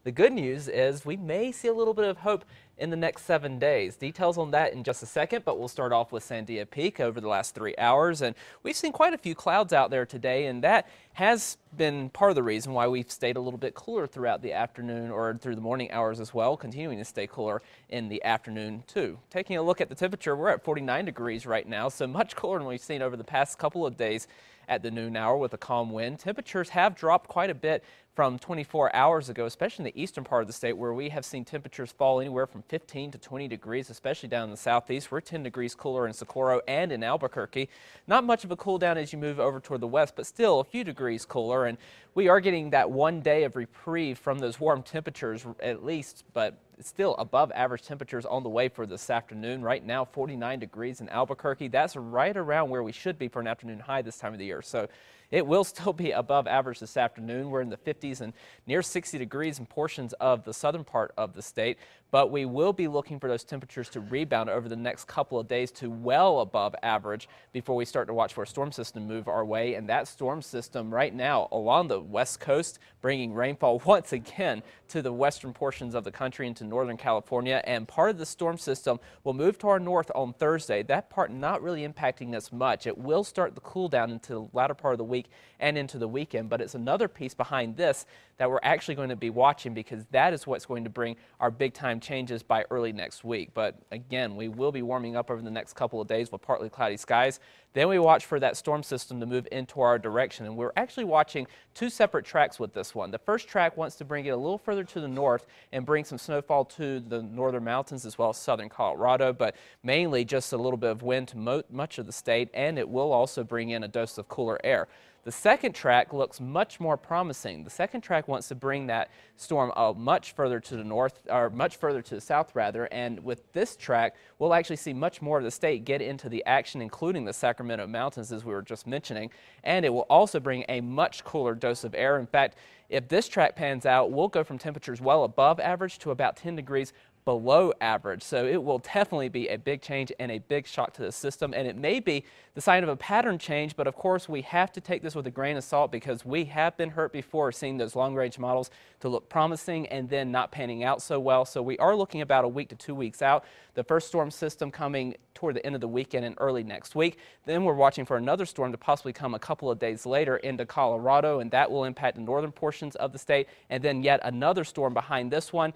The good news is we may see a little bit of hope in the next 7 days. Details on that in just a second, but we'll start off with Sandia Peak over the last 3 hours. And we've seen quite a few clouds out there today, and that has been part of the reason why we've stayed a little bit cooler throughout the afternoon or through the morning hours as well, continuing to stay cooler in the afternoon too. Taking a look at the temperature, we're at 49 degrees right now, so much cooler than we've seen over the past couple of days at the noon hour with a calm wind. Temperatures have dropped quite a bit from 24 hours ago, especially in the eastern part of the state where we have seen temperatures fall anywhere from 15 to 20 degrees, especially down in the southeast. We're 10 degrees cooler in Socorro and in Albuquerque. Not much of a cool down as you move over toward the west, but still a few degrees cooler. And we are getting that 1 day of reprieve from those warm temperatures at least, but it's still above average temperatures on the way for this afternoon. Right now, 49 degrees in Albuquerque. That's right around where we should be for an afternoon high this time of the year. So it will still be above average this afternoon. We're in the 50s and near 60 degrees in portions of the southern part of the state, but we will be looking for those temperatures to rebound over the next couple of days to well above average before we start to watch for a storm system move our way. And that storm system right now along the west coast, bringing rainfall once again to the western portions of the country into northern California. And part of the storm system will move to our north on Thursday. That part not really impacting us much. It will start the cool down into the latter part of the week and into the weekend, but it's another piece behind this that we're actually going to be watching, because that is what's going to bring our big time changes by early next week. But again, we will be warming up over the next couple of days with partly cloudy skies. Then we watch for that storm system to move into our direction, and we're actually watching two separate tracks with this one. The first track wants to bring it a little further to the north and bring some snowfall to the northern mountains as well as southern Colorado, but mainly just a little bit of wind to much of the state, and it will also bring in a dose of cooler air. The second track looks much more promising. The second track wants to bring that storm much further to the north, or much further to the south rather, and with this track we'll actually see much more of the state get into the action, including the Sacramento Mountains as we were just mentioning, and it will also bring a much cooler dose of air. In fact, if this track pans out, we'll go from temperatures well above average to about 10 degrees below average. So it will definitely be a big change and a big shock to the system, and it may be the sign of a pattern change, but of course we have to take this with a grain of salt, because we have been hurt before seeing those long-range models to look promising and then not panning out so well. So we are looking about a week to 2 weeks out. The first storm system coming toward the end of the weekend and early next week. Then we're watching for another storm to possibly come a couple of days later into Colorado, and that will impact the northern portions of the state, and then yet another storm behind this one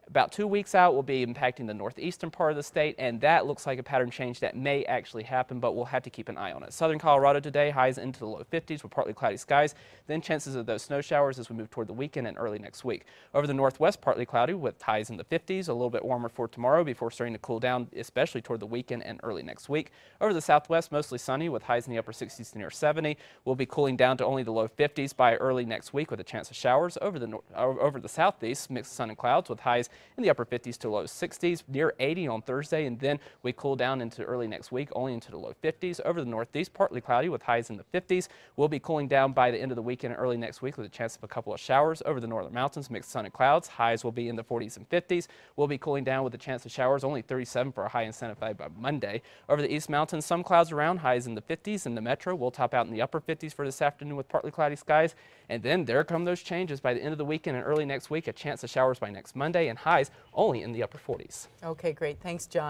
about 2 weeks out will be impacting the northeastern part of the state, and that looks like a pattern change that may actually happen, but we'll have to keep an eye on it. Southern Colorado today, highs into the low 50s with partly cloudy skies, then chances of those snow showers as we move toward the weekend and early next week. Over the northwest, partly cloudy with highs in the 50s, a little bit warmer for tomorrow before starting to cool down, especially toward the weekend and early next week. Over the southwest, mostly sunny with highs in the upper 60s to near 70. We'll be cooling down to only the low 50s by early next week with a chance of showers. Over the southeast, mixed sun and clouds with highs in the upper 50s to low 60s, near 80 on Thursday, and then we cool down into early next week only into the low 50s. Over the northeast, partly cloudy with highs in the 50s. We'll be cooling down by the end of the weekend and early next week with a chance of a couple of showers. Over the northern mountains, mixed sun and clouds. Highs will be in the 40s and 50s. We'll be cooling down with a chance of showers, only 37 for a high in Santa Fe by Monday. Over the east mountains, some clouds around, highs in the 50s. In the metro, we'll top out in the upper 50s for this afternoon with partly cloudy skies. And then there come those changes by the end of the weekend and early next week, a chance of showers by next Monday, and highs only in the upper 40s. Okay, great. Thanks, John.